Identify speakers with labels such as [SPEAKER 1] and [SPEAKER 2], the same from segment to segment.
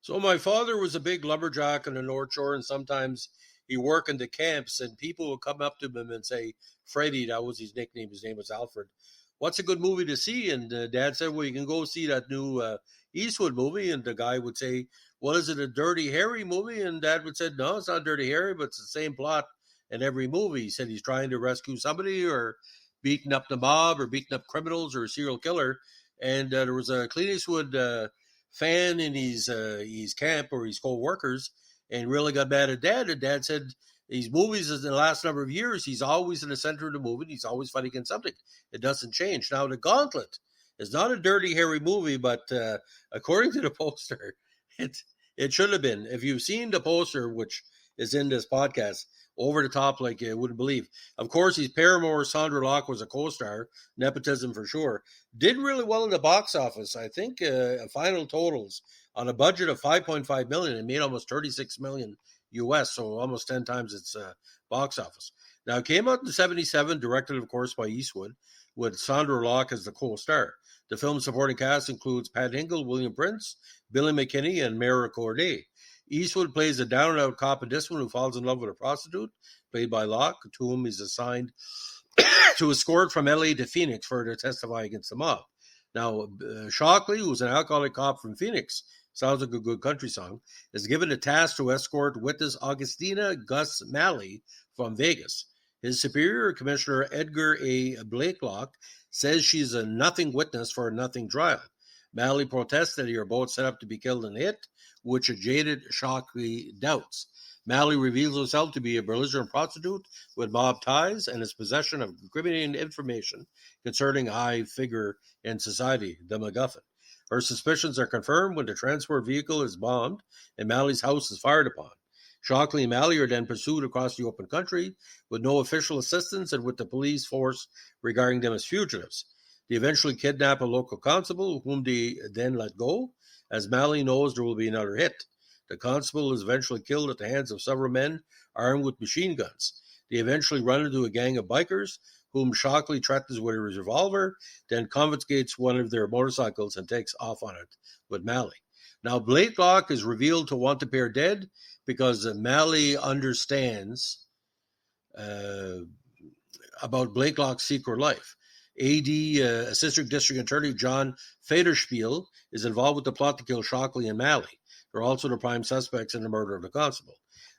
[SPEAKER 1] So my father was a big lumberjack on the North Shore, and sometimes he worked in the camps, and people would come up to him and say, "Freddie," that was his nickname. His name was Alfred. "What's a good movie to see?" And Dad said, "Well, you can go see that new Eastwood movie." And the guy would say, "Well, is it a Dirty Harry movie?" And Dad would say, "No, it's not Dirty Harry, but it's the same plot in every movie." He said he's trying to rescue somebody or beating up the mob or beating up criminals or a serial killer. And there was a Clint Eastwood fan in his camp or his co-workers and really got mad at Dad. And Dad said these movies in the last number of years, he's always in the center of the movie. He's always fighting against something. It doesn't change. Now, The Gauntlet is not a Dirty Harry movie, but according to the poster, it it should have been. If you've seen the poster, which is in this podcast, over the top like you wouldn't believe. Of course, his paramour, Sondra Locke, was a co-star. Nepotism for sure. Did really well in the box office. I think final totals on a budget of 5.5 million, it made almost 36 million US, so almost 10 times its box office. Now, it came out in 77, directed, of course, by Eastwood, with Sondra Locke as the co-star. The film's supporting cast includes Pat Hingle, William Prince, Billy McKinney, and Mara Corday. Eastwood plays a down-and-out cop in this one who falls in love with a prostitute, played by Locke, to whom he's assigned to escort from LA to Phoenix for her to testify against the mob. Now, Shockley, who's an alcoholic cop from Phoenix, sounds like a good country song, is given a task to escort witness Augustina Gus Malley from Vegas. His superior, Commissioner Edgar A. Blakelock, says she's a nothing witness for a nothing trial. Malley protests that they are both set up to be killed in a hit, which a jaded Shockley doubts. Malley reveals herself to be a belligerent prostitute with mob ties and his possession of incriminating information concerning a high figure in society, the MacGuffin. Her suspicions are confirmed when the transport vehicle is bombed and Malley's house is fired upon. Shockley and Malley are then pursued across the open country with no official assistance and with the police force regarding them as fugitives. They eventually kidnap a local constable, whom they then let go, as Malley knows there will be another hit. The constable is eventually killed at the hands of several men armed with machine guns. They eventually run into a gang of bikers, whom Shockley threatens with his revolver, then confiscates one of their motorcycles and takes off on it with Malley. Now, Blakelock is revealed to want the pair dead because Malley understands about Blakelock's secret life. Assistant District Attorney John Federspiel is involved with the plot to kill Shockley and Malley. They're also the prime suspects in the murder of the constable.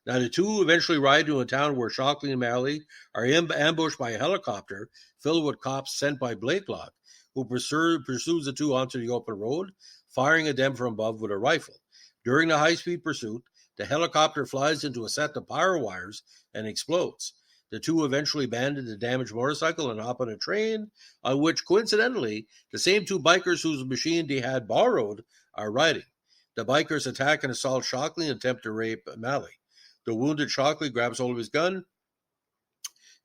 [SPEAKER 1] Now, the two eventually ride to a town where Shockley and Malley are ambushed by a helicopter filled with cops sent by Blakelock, who pursues the two onto the open road, firing at them from above with a rifle. During the high-speed pursuit, the helicopter flies into a set of power wires and explodes. The two eventually abandon the damaged motorcycle and hop on a train, on which, coincidentally, the same two bikers whose machine they had borrowed are riding. The bikers attack and assault Shockley and attempt to rape Malley. The wounded Shockley grabs hold of his gun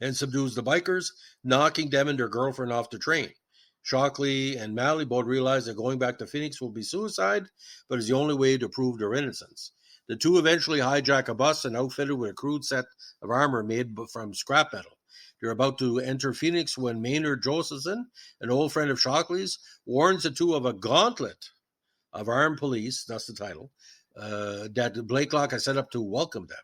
[SPEAKER 1] and subdues the bikers, knocking them and their girlfriend off the train. Shockley and Malley both realize that going back to Phoenix will be suicide, but is the only way to prove their innocence. The two eventually hijack a bus and outfitted with a crude set of armor made from scrap metal. They're about to enter Phoenix when Maynard Josephson, an old friend of Shockley's, warns the two of a gauntlet of armed police, that's the title, that Blakelock has set up to welcome them.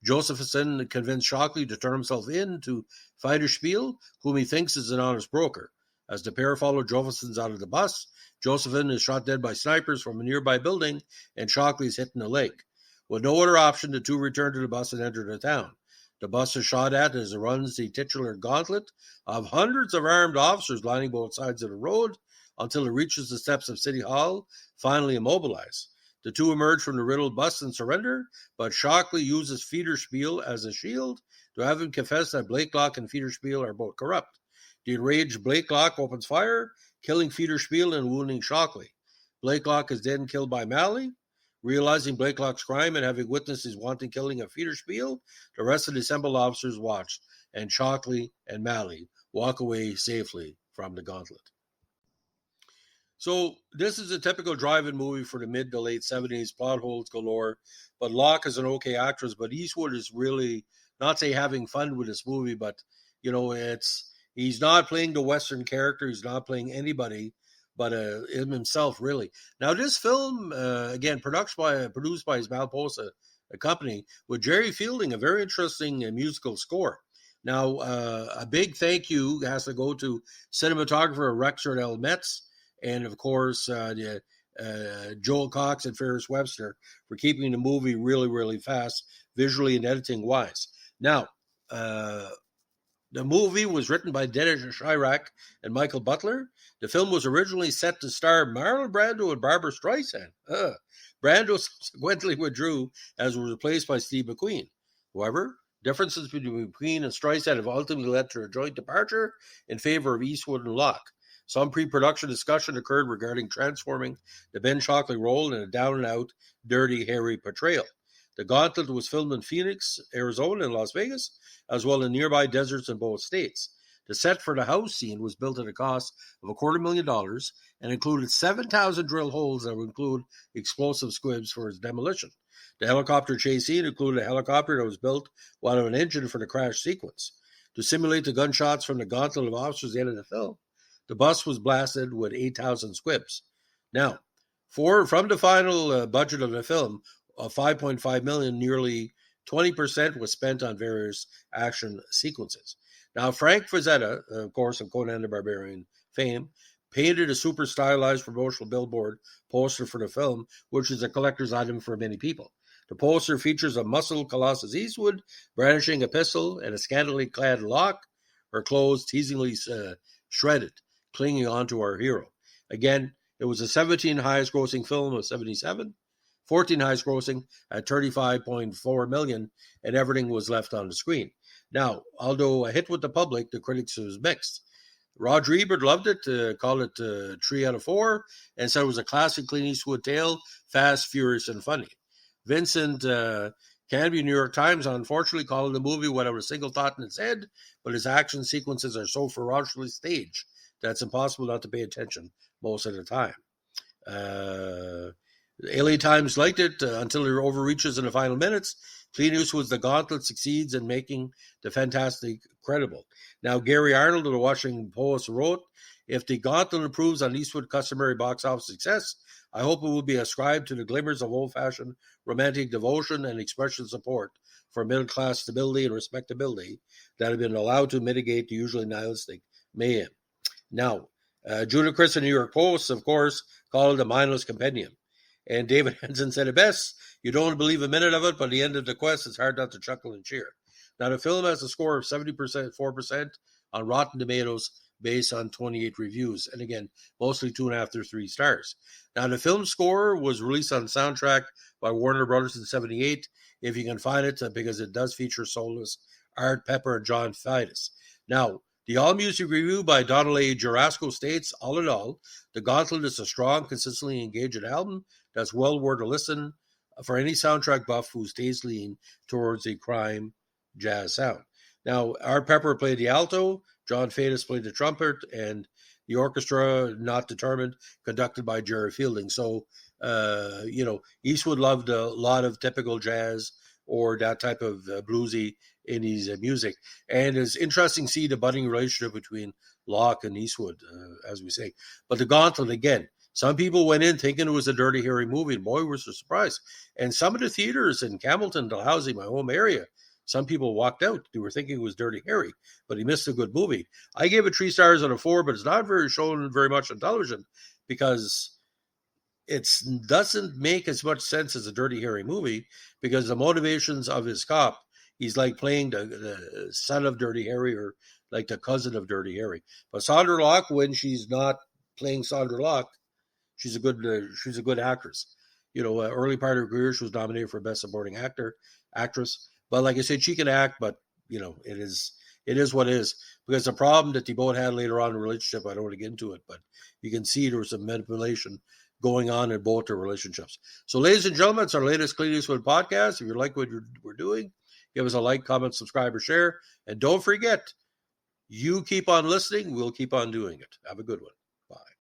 [SPEAKER 1] Josephson convinced Shockley to turn himself in to Federspiel, whom he thinks is an honest broker. As the pair follow Josephson out of the bus, Josephson is shot dead by snipers from a nearby building, and Shockley is hit in the leg. With no other option, the two return to the bus and enter the town. The bus is shot at as it runs the titular gauntlet of hundreds of armed officers lining both sides of the road until it reaches the steps of City Hall, finally immobilized. The two emerge from the riddled bus and surrender, but Shockley uses Federspiel as a shield to have him confess that Blakelock and Federspiel are both corrupt. The enraged Blakelock opens fire, killing Federspiel and wounding Shockley. Blakelock is then killed by Malley. Realizing Blakelock's crime and having witnessed his wanton killing of Federspiel, the rest of the assembled officers watch, and Shockley and Malley walk away safely from the gauntlet. So this is a typical drive-in movie for the mid to late 70s, plot holes galore, but Locke is an okay actress, but Eastwood is really, not say having fun with this movie, but, he's not playing the Western character, he's not playing anybody, but him himself, really. Now, this film, again, produced by his Malposa company, with Jerry Fielding, a very interesting musical score. Now, a big thank you has to go to cinematographer Rexford L. Metz, and of course, Joel Cox and Ferris Webster for keeping the movie really, really fast, visually and editing wise. Now, the movie was written by Dennis Chirac and Michael Butler. The film was originally set to star Marlon Brando and Barbara Streisand. Brando subsequently withdrew as was replaced by Steve McQueen. However, differences between McQueen and Streisand have ultimately led to a joint departure in favor of Eastwood and Locke. Some pre-production discussion occurred regarding transforming the Ben Shockley role in a down-and-out, Dirty Harry portrayal. The Gauntlet was filmed in Phoenix, Arizona, and Las Vegas, as well as nearby deserts in both states. The set for the house scene was built at a cost of $250,000 and included 7,000 drill holes that would include explosive squibs for its demolition. The helicopter chase scene included a helicopter that was built while on an engine for the crash sequence. To simulate the gunshots from the Gauntlet of officers at the end of the film, the bus was blasted with 8,000 squibs. Now, from the final budget of the film of $5.5 million, nearly 20% was spent on various action sequences. Now, Frank Frazetta, of course, of Conan the Barbarian fame, painted a super stylized promotional billboard poster for the film, which is a collector's item for many people. The poster features a muscled Colossus Eastwood brandishing a pistol and a scantily clad Locke, her clothes teasingly shredded, clinging onto our hero. Again, it was the 17th highest grossing film of 1977, 14 highest grossing at $35.4 million, and everything was left on the screen. Now, although a hit with the public, the critics was mixed. Roger Ebert loved it, called it 3 out of 4, and said it was a classic Clint Eastwood tale, fast, furious, and funny. Vincent Canby, New York Times, unfortunately called the movie without a single thought in its head, but his action sequences are so ferociously staged that it's impossible not to pay attention most of the time. The LA Times liked it until it overreaches in the final minutes. Clint Eastwood's The Gauntlet succeeds in making the fantastic credible. Now, Gary Arnold of the Washington Post wrote, "If The Gauntlet improves on Eastwood's customary box office success, I hope it will be ascribed to the glimmers of old-fashioned romantic devotion and expression support for middle-class stability and respectability that have been allowed to mitigate the usually nihilistic mayhem." Now, Judah Chris of the New York Post, of course, called it a mindless compendium. And David Henson said it best, "You don't believe a minute of it, but at the end of the quest, it's hard not to chuckle and cheer." Now, the film has a score of 74% on Rotten Tomatoes based on 28 reviews. And again, mostly 2.5 to 3 stars. Now, the film score was released on soundtrack by Warner Brothers in 1978, if you can find it, because it does feature soloists Art Pepper and John Fidus. Now, the AllMusic review by Donald A. Jarasco states, all in all, The Gauntlet is a strong, consistently engaging album that's well worth a listen for any soundtrack buff whose taste lean towards a crime jazz sound. Now, Art Pepper played the alto, John Fadis played the trumpet, and the orchestra, not determined, conducted by Jerry Fielding. So, Eastwood loved a lot of typical jazz or that type of bluesy in his music. And it's interesting to see the budding relationship between Locke and Eastwood, as we say. But The Gauntlet, again, some people went in thinking it was a Dirty Harry movie, and boy, was they surprised. And some of the theaters in Campbellton, Dalhousie, my home area, some people walked out. They were thinking it was Dirty Harry, but he missed a good movie. I gave it 3 stars out of 4, but it's not shown very much on television because it doesn't make as much sense as a Dirty Harry movie, because the motivations of his cop, he's like playing the son of Dirty Harry or like the cousin of Dirty Harry. But Sondra Locke, when she's not playing Sondra Locke, she's a good actress. Early part of her career, she was nominated for Best Supporting Actress. But like I said, she can act, but it is what it is. Because the problem that they both had later on in the relationship, I don't want to get into it, but you can see there was some manipulation going on in both their relationships. So, ladies and gentlemen, it's our latest Clint Eastwood podcast. If you like what we're doing, give us a like, comment, subscribe, or share. And don't forget, you keep on listening, we'll keep on doing it. Have a good one.